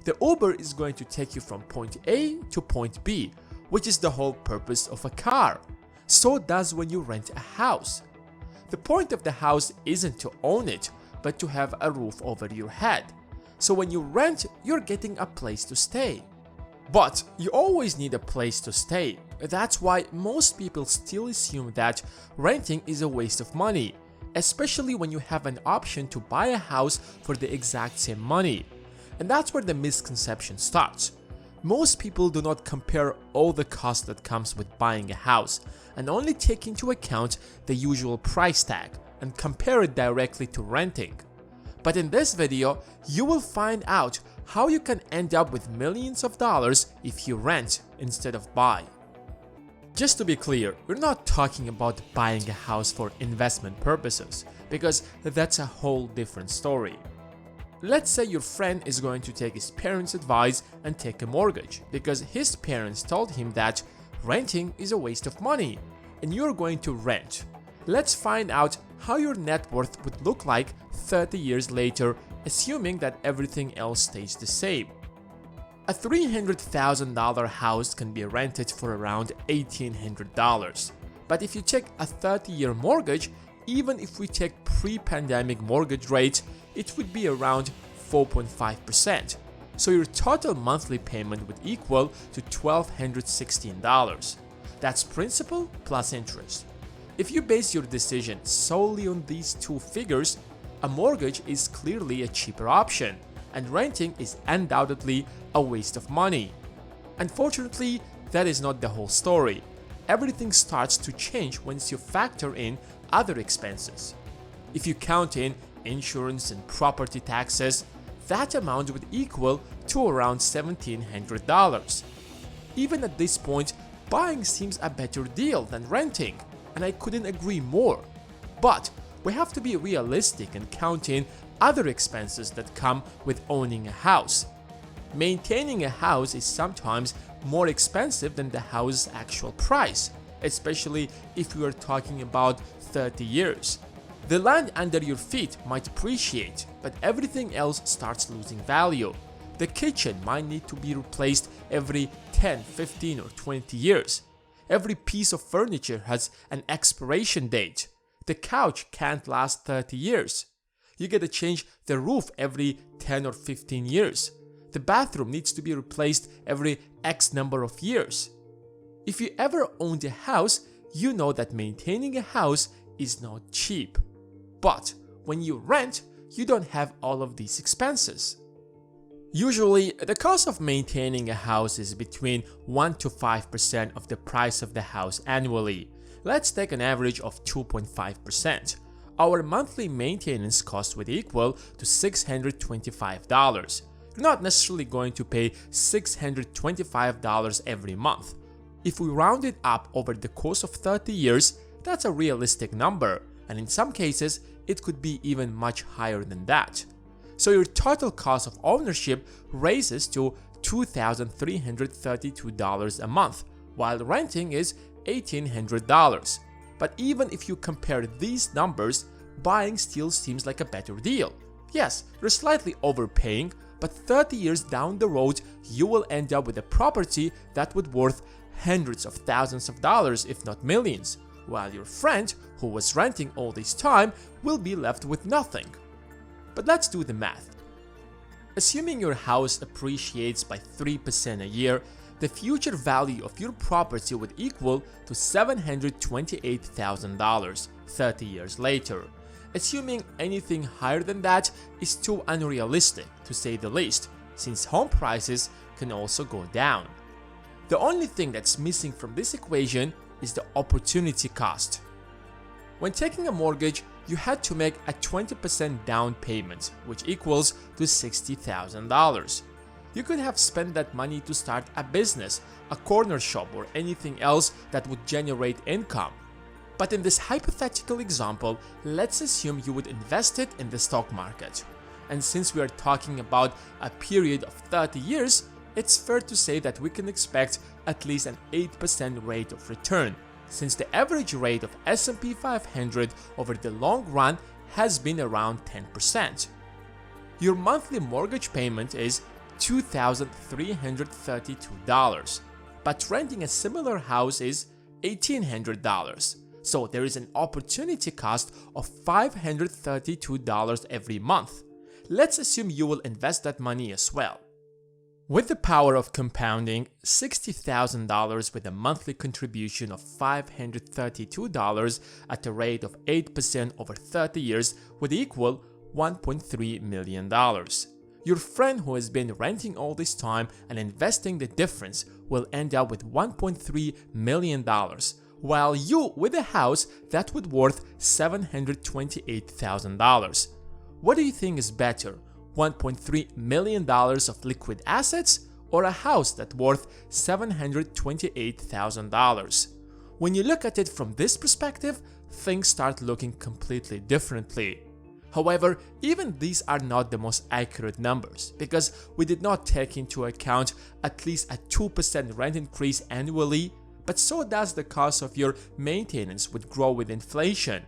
The Uber is going to take you from point A to point B, which is the whole purpose of a car. So does when you rent a house. The point of the house isn't to own it, but to have a roof over your head. So when you rent, you're getting a place to stay. But you always need a place to stay. That's why most people still assume that renting is a waste of money, especially when you have an option to buy a house for the exact same money. And that's where the misconception starts. Most people do not compare all the cost that comes with buying a house and only take into account the usual price tag and compare it directly to renting. But in this video, you will find out how you can end up with millions of dollars if you rent instead of buy. Just to be clear, we're not talking about buying a house for investment purposes, because that's a whole different story. Let's say your friend is going to take his parents' advice and take a mortgage because his parents told him that renting is a waste of money, and you're going to rent. Let's find out how your net worth would look like 30 years later, assuming that everything else stays the same. A $300,000 house can be rented for around $1,800. But if you take a 30-year mortgage, even if we take pre-pandemic mortgage rates, it would be around 4.5%. So your total monthly payment would equal to $1,216. That's principal plus interest. If you base your decision solely on these two figures, a mortgage is clearly a cheaper option, and renting is undoubtedly a waste of money. Unfortunately, that is not the whole story. Everything starts to change once you factor in other expenses. If you count in insurance and property taxes, that amount would equal to around $1,700. Even at this point, buying seems a better deal than renting, and I couldn't agree more. But we have to be realistic and count in other expenses that come with owning a house. Maintaining a house is sometimes more expensive than the house's actual price, especially if you are talking about 30 years. The land under your feet might appreciate, but everything else starts losing value. The kitchen might need to be replaced every 10, 15 or 20 years. Every piece of furniture has an expiration date. The couch can't last 30 years. You gotta change the roof every 10 or 15 years. The bathroom needs to be replaced every X number of years. If you ever owned a house, you know that maintaining a house is not cheap. But when you rent, you don't have all of these expenses. Usually, the cost of maintaining a house is between 1 to 5% of the price of the house annually. Let's take an average of 2.5%. our monthly maintenance cost would equal to $625. You're not necessarily going to pay $625 every month. If we round it up over the course of 30 years, that's a realistic number, and in some cases, it could be even much higher than that. So your total cost of ownership raises to $2,332 a month, while renting is $1,800. But even if you compare these numbers, buying still seems like a better deal. Yes, you're slightly overpaying, but 30 years down the road, you will end up with a property that would worth hundreds of thousands of dollars, if not millions, while your friend, who was renting all this time, will be left with nothing. But let's do the math. Assuming your house appreciates by 3% a year, the future value of your property would equal to $728,000 30 years later. Assuming anything higher than that is too unrealistic, to say the least, since home prices can also go down. The only thing that's missing from this equation is the opportunity cost. When taking a mortgage, you had to make a 20% down payment, which equals to $60,000. You could have spent that money to start a business, a corner shop, or anything else that would generate income. But in this hypothetical example, let's assume you would invest it in the stock market. And since we are talking about a period of 30 years, it's fair to say that we can expect at least an 8% rate of return, since the average rate of S&P 500 over the long run has been around 10%. Your monthly mortgage payment is $2,332, but renting a similar house is $1,800. So there is an opportunity cost of $532 every month. Let's assume you will invest that money as well. With the power of compounding, $60,000 with a monthly contribution of $532 at a rate of 8% over 30 years would equal $1.3 million. Your friend who has been renting all this time and investing the difference will end up with $1.3 million, while you with a house that would worth $728,000. What do you think is better? $1.3 million of liquid assets or a house that's worth $728,000? When you look at it from this perspective, things start looking completely differently. However, even these are not the most accurate numbers because we did not take into account at least a 2% rent increase annually, but so does the cost of your maintenance would grow with inflation.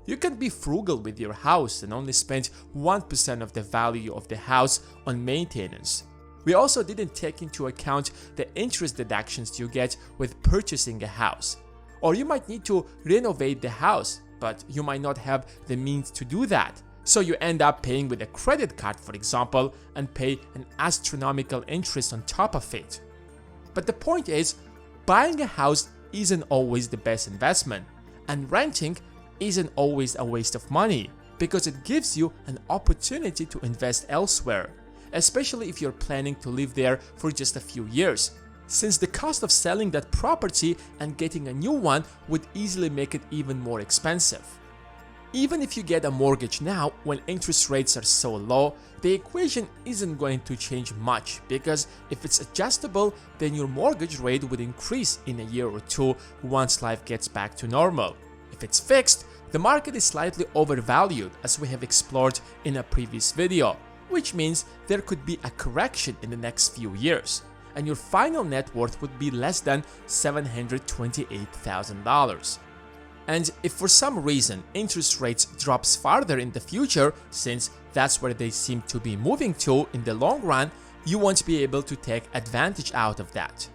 You can be frugal with your house and only spend 1% of the value of the house on maintenance. We also didn't take into account the interest deductions you get with purchasing a house. Or you might need to renovate the house, but you might not have the means to do that. So you end up paying with a credit card, for example, and pay an astronomical interest on top of it. But the point is, buying a house isn't always the best investment, and renting isn't always a waste of money because it gives you an opportunity to invest elsewhere, especially if you're planning to live there for just a few years, since the cost of selling that property and getting a new one would easily make it even more expensive. Even if you get a mortgage now when interest rates are so low, the equation isn't going to change much because if it's adjustable, then your mortgage rate would increase in a year or two once life gets back to normal. If it's fixed, the market is slightly overvalued as we have explored in a previous video, which means there could be a correction in the next few years, and your final net worth would be less than $728,000. And if for some reason interest rates drops farther in the future, since that's where they seem to be moving to in the long run, you won't be able to take advantage out of that.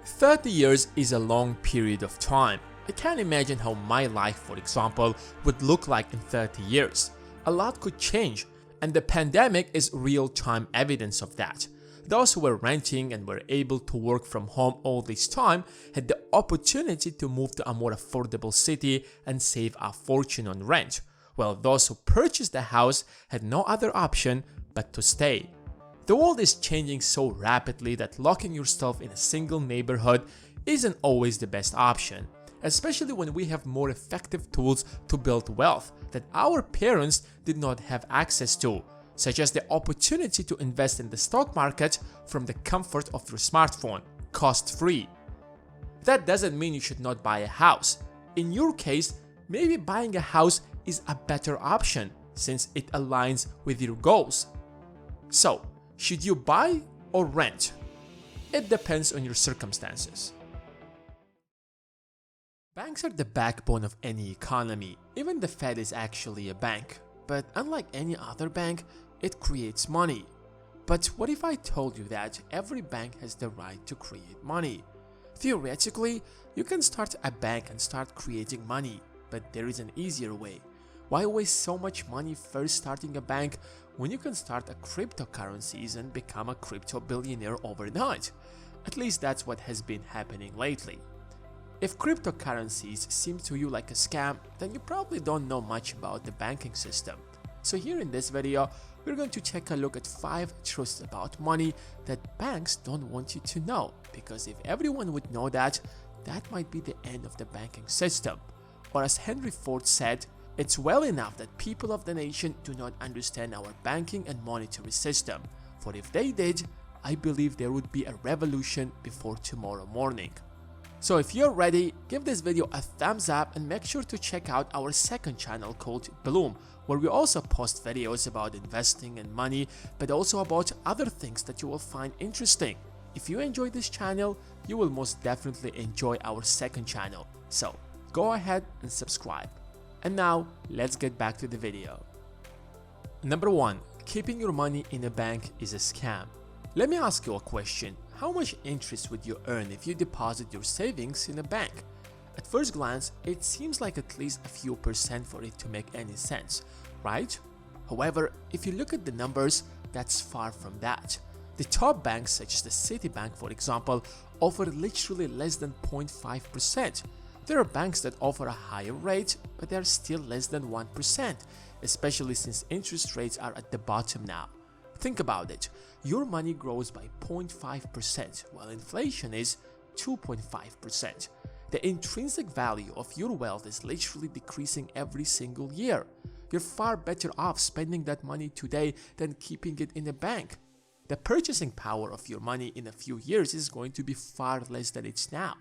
30 years is a long period of time. I can't imagine how my life, for example, would look like in 30 years. A lot could change, and the pandemic is real-time evidence of that. Those who were renting and were able to work from home all this time had the opportunity to move to a more affordable city and save a fortune on rent, while those who purchased a house had no other option but to stay. The world is changing so rapidly that locking yourself in a single neighborhood isn't always the best option, especially when we have more effective tools to build wealth that our parents did not have access to, such as the opportunity to invest in the stock market from the comfort of your smartphone, cost-free. That doesn't mean you should not buy a house. In your case, maybe buying a house is a better option since it aligns with your goals. So, should you buy or rent? It depends on your circumstances. Banks are the backbone of any economy. Even the Fed is actually a bank. But unlike any other bank, it creates money. But what if I told you that every bank has the right to create money? Theoretically, you can start a bank and start creating money, but there is an easier way. Why waste so much money first starting a bank when you can start a cryptocurrencies and become a crypto billionaire overnight? At least that's what has been happening lately. If cryptocurrencies seem to you like a scam, then you probably don't know much about the banking system. So here in this video, we're going to take a look at 5 truths about money that banks don't want you to know, because if everyone would know that, that might be the end of the banking system. Or as Henry Ford said, it's well enough that people of the nation do not understand our banking and monetary system, for if they did, I believe there would be a revolution before tomorrow morning. So if you're ready, give this video a thumbs up and make sure to check out our second channel called Bloom, where we also post videos about investing and money, but also about other things that you will find interesting. If you enjoy this channel, you will most definitely enjoy our second channel. So go ahead and subscribe. And now, let's get back to the video. Number 1. Keeping your money in a bank is a scam. Let me ask you a question. How much interest would you earn if you deposit your savings in a bank? At first glance, it seems like at least a few % for it to make any sense, right? However, if you look at the numbers, that's far from that. The top banks such as the Citibank, for example, offer literally less than 0.5%. There are banks that offer a higher rate, but they are still less than 1%, especially since interest rates are at the bottom now. Think about it. Your money grows by 0.5%, while inflation is 2.5%. The intrinsic value of your wealth is literally decreasing every single year. You're far better off spending that money today than keeping it in a bank. The purchasing power of your money in a few years is going to be far less than it's now.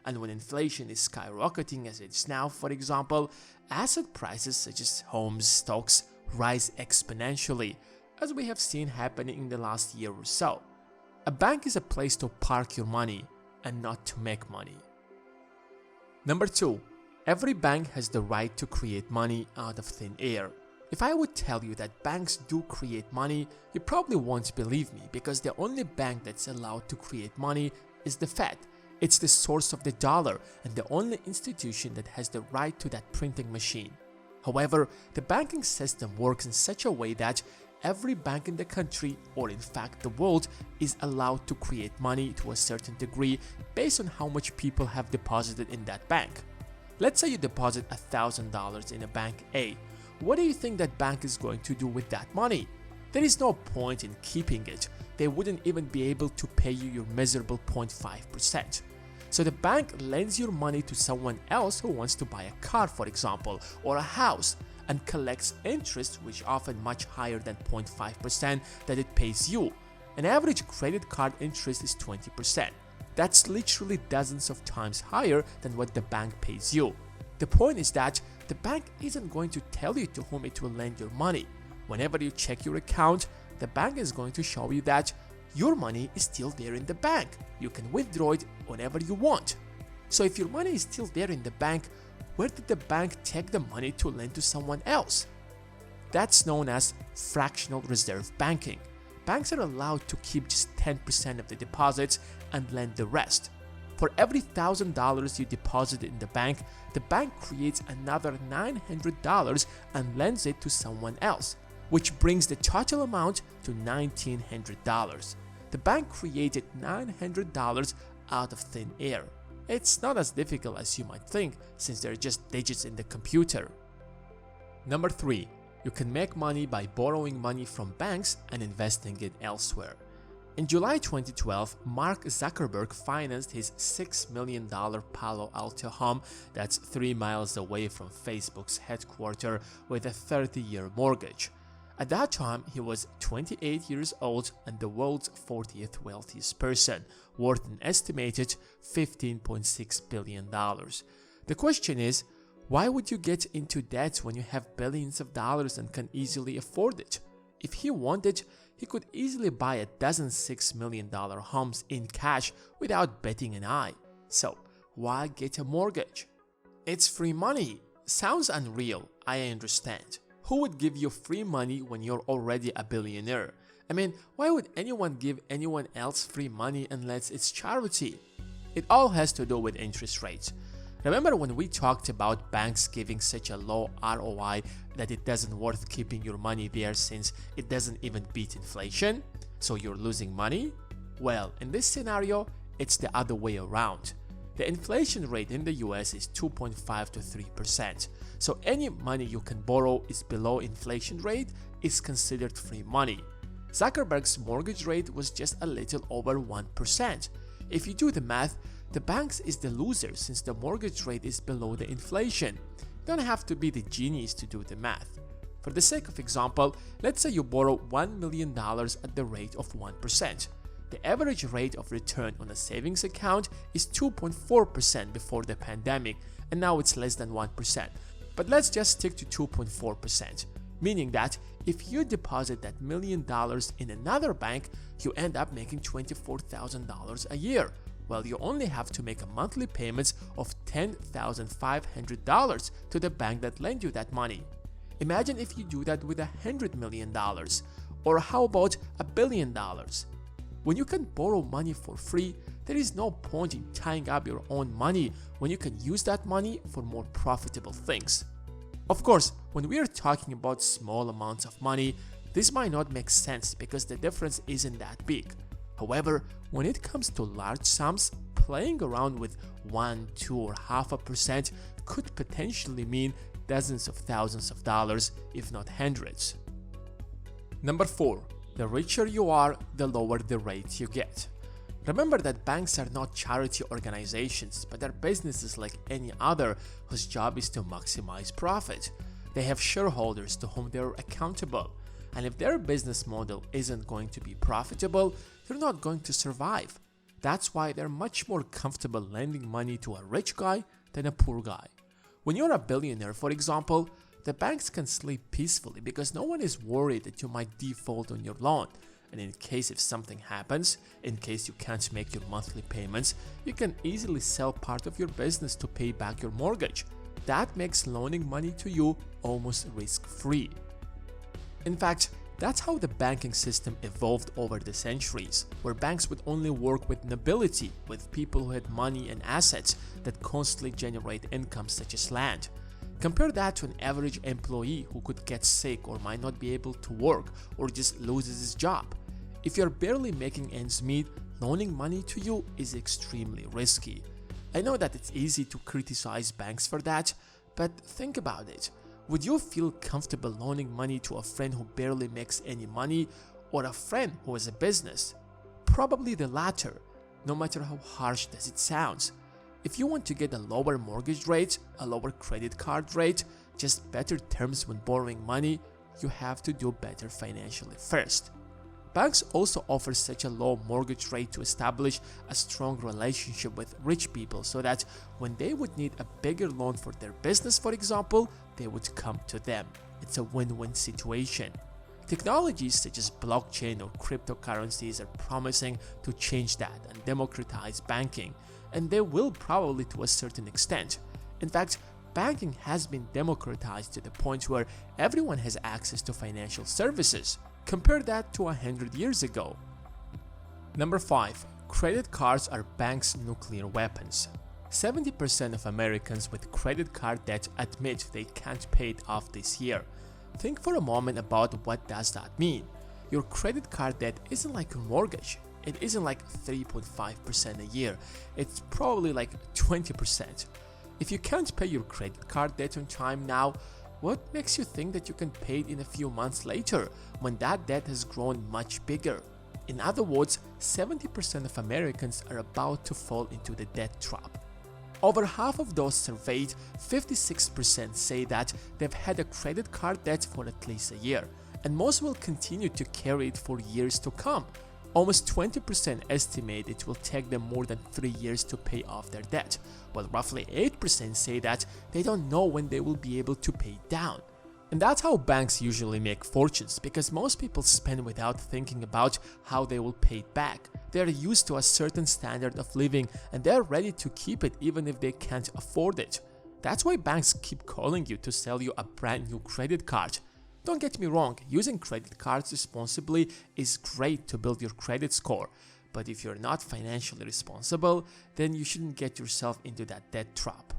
And when inflation is skyrocketing as it's now, for example, asset prices such as homes, stocks rise exponentially, as we have seen happening in the last year or so. A bank is a place to park your money and not to make money. Number 2. Every bank has the right to create money out of thin air. If I would tell you that banks do create money, you probably won't believe me, because the only bank that's allowed to create money is the Fed. It's the source of the dollar and the only institution that has the right to that printing machine. However, the banking system works in such a way that every bank in the country, or in fact the world, is allowed to create money to a certain degree based on how much people have deposited in that bank. Let's say you deposit $1,000 in a bank A. What do you think that bank is going to do with that money? There is no point in keeping it. They wouldn't even be able to pay you your miserable 0.5%. So the bank lends your money to someone else who wants to buy a car, for example, or a house, and collects interest, which often much higher than 0.5% that it pays you. An average credit card interest is 20%. That's literally dozens of times higher than what the bank pays you. The point is that the bank isn't going to tell you to whom it will lend your money. Whenever you check your account, the bank is going to show you that your money is still there in the bank. You can withdraw it whenever you want. So if your money is still there in the bank, where did the bank take the money to lend to someone else? That's known as fractional reserve banking. Banks are allowed to keep just 10% of the deposits and lend the rest. For every $1,000 you deposit in the bank creates another $900 and lends it to someone else, which brings the total amount to $1,900. The bank created $900 out of thin air. It's not as difficult as you might think, since they're just digits in the computer. Number 3. You can make money by borrowing money from banks and investing it elsewhere. In July 2012, Mark Zuckerberg financed his $6 million Palo Alto home that's 3 miles away from Facebook's headquarters with a 30-year mortgage. At that time, he was 28 years old and the world's 40th wealthiest person, worth an estimated $15.6 billion. The question is, why would you get into debt when you have billions of dollars and can easily afford it? If he wanted, he could easily buy a dozen $6 million homes in cash without batting an eye. So, why get a mortgage? It's free money. Sounds unreal, I understand. Who would give you free money when you're already a billionaire? I mean, why would anyone give anyone else free money unless it's charity? It all has to do with interest rates. Remember when we talked about banks giving such a low ROI that it doesn't worth keeping your money there since it doesn't even beat inflation? So you're losing money? Well, in this scenario, it's the other way around. The inflation rate in the US is 2.5 to 3%. So any money you can borrow is below inflation rate is considered free money. Zuckerberg's mortgage rate was just a little over 1%. If you do the math, the banks is the loser since the mortgage rate is below the inflation. You don't have to be the genius to do the math. For the sake of example, let's say you borrow $1 million at the rate of 1%. The average rate of return on a savings account is 2.4% before the pandemic, and now it's less than 1%. But let's just stick to 2.4%, meaning that if you deposit that $1 million in another bank, you end up making $24,000 a year. Well, you only have to make a monthly payments of $10,500 to the bank that lent you that money. Imagine if you do that with $100 million, or how about $1 billion? When you can borrow money for free, there is no point in tying up your own money when you can use that money for more profitable things. Of course, when we are talking about small amounts of money, this might not make sense because the difference isn't that big. However, when it comes to large sums, playing around with 1, 2, or 0.5% could potentially mean dozens of thousands of dollars, if not hundreds. Number 4. The richer you are, the lower the rate you get. Remember that banks are not charity organizations, but are businesses like any other whose job is to maximize profit. They have shareholders to whom they are accountable. And if their business model isn't going to be profitable, they're not going to survive. That's why they're much more comfortable lending money to a rich guy than a poor guy. When you're a billionaire, for example, the banks can sleep peacefully because no one is worried that you might default on your loan. And in case if something happens, in case you can't make your monthly payments, you can easily sell part of your business to pay back your mortgage. That makes loaning money to you almost risk-free. In fact, that's how the banking system evolved over the centuries, where banks would only work with nobility, with people who had money and assets that constantly generate income such as land. Compare that to an average employee who could get sick or might not be able to work or just loses his job. If you're barely making ends meet, loaning money to you is extremely risky. I know that it's easy to criticize banks for that, but think about it. Would you feel comfortable loaning money to a friend who barely makes any money or a friend who has a business? Probably the latter, no matter how harsh does it sound. If you want to get a lower mortgage rate, a lower credit card rate, just better terms when borrowing money, you have to do better financially first. Banks also offer such a low mortgage rate to establish a strong relationship with rich people so that when they would need a bigger loan for their business, for example, they would come to them. It's a win-win situation. Technologies such as blockchain or cryptocurrencies are promising to change that and democratize banking, and they will probably to a certain extent. In fact, banking has been democratized to the point where everyone has access to financial services. Compare that to 100 years ago. Number 5. Credit cards are banks' nuclear weapons. 70% of Americans with credit card debt admit they can't pay it off this year. Think for a moment about what does that mean. Your credit card debt isn't like your mortgage. It isn't like 3.5% a year. It's probably like 20%. If you can't pay your credit card debt on time now, what makes you think that you can pay it in a few months later when that debt has grown much bigger? In other words, 70% of Americans are about to fall into the debt trap. Over half of those surveyed, 56% say that they've had a credit card debt for at least a year, and most will continue to carry it for years to come. Almost 20% estimate it will take them more than 3 years to pay off their debt, while roughly 8% say that they don't know when they will be able to pay it down. And that's how banks usually make fortunes, because most people spend without thinking about how they will pay it back. They're used to a certain standard of living and they're ready to keep it even if they can't afford it. That's why banks keep calling you to sell you a brand new credit card. Don't get me wrong, using credit cards responsibly is great to build your credit score, but if you're not financially responsible, then you shouldn't get yourself into that debt trap.